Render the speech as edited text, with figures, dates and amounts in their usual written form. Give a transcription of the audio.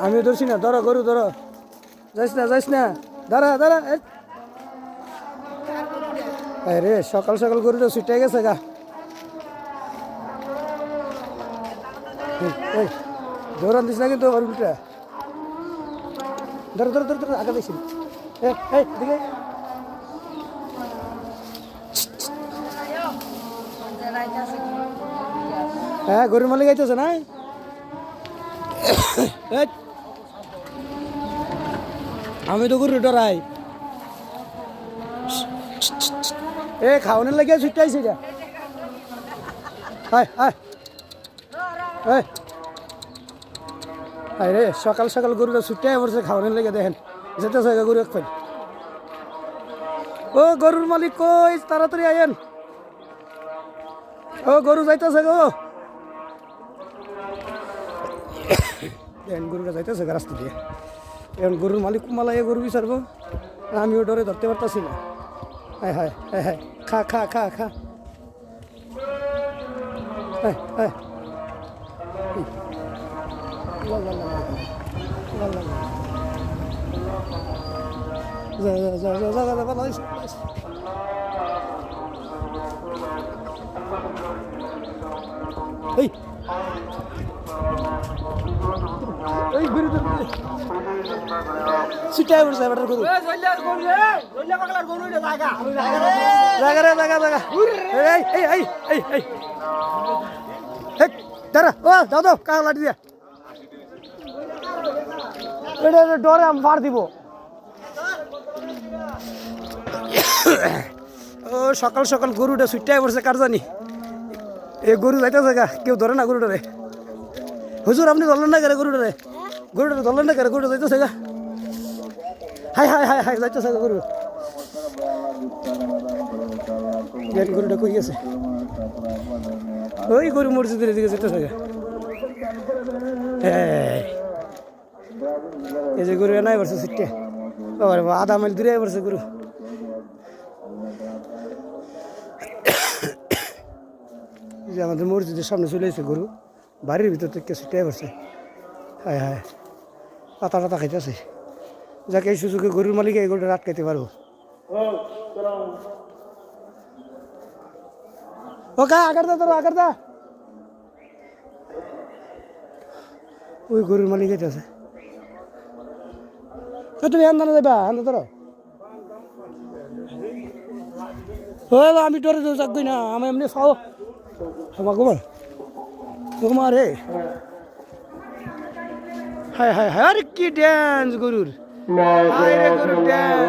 আমি ধরছি না, ধরো গরু ধরো, যাইস না, দাঁড়া রে, সকাল সকাল গরুটা ছুটে গেছে গা। দৌড়ান দিস না কিন্তু উল্টা, ধরো আগে দেখছি। দিকে হ্যাঁ, গরুর মালিক আইতেছে না। আমি তো গরু ডরাই। খাওয়ানোর লাগিয়ে ছুটে আইসি এটা। রে, সকাল সকাল গরুটা ছুটে পড়ছে খাওয়ানোর লেগে, দেখেন যেতেছে গরু এক ফাইল। ও গরুর মালিক কই, তাড়াতাড়ি আয়েন। ও গরু যাইতেছে গো, দেখেন গরুটা যাইতেছে রাস্তা দিয়ে। এখন গরুর মালিক কুমালাইয়ে গরু বিচারবো, আমিও ডরে ধরতে পারতাছি না। হায় খা সিটাই পড়ছে বেটার গরু। দাও কাকা লাঠি দিয়া, ডরে আমি ফাড় দিব। ও সকাল সকাল গরুটা ছুটাই পড়ছে, কার জানি এই গরু যাইতেছে গা, কেউ ধরে না গরুটারে। হুজুর আপনি ধরলেন না কেন গরুটারে? ধরলেন না কেন? গরুটা যাইতেছে গা, হাই যাইতেছে গা গরু। গরুটা কই গেছে? ওই গরু মসজিদের দিকে যেতেছে গা। এই যে গরু এনাই পড়ছে ছুটে, আধা মাইল দূরে পড়ছে গরু। যে আমাদের মসজিদের সামনে চলে এসেছে গরু, বাড়ির ভিতর থেকে ছুটে পড়ছে। হায় পাতা খাইতেছে। যাকে এই সুযোগে গরুর মালিক এই গরুটা আটকাইতে পারবো। ওকে আগার দা ওই গরুর মালিক আছে। তুমি আন্দানা যাবা, আন্দা ধরো। আমি ডরে যাকবি না, আমি এমনি খাও ঘুমা রে। হায় আরে কি ড্যান্স গরুর, গরুর ড্যান্স।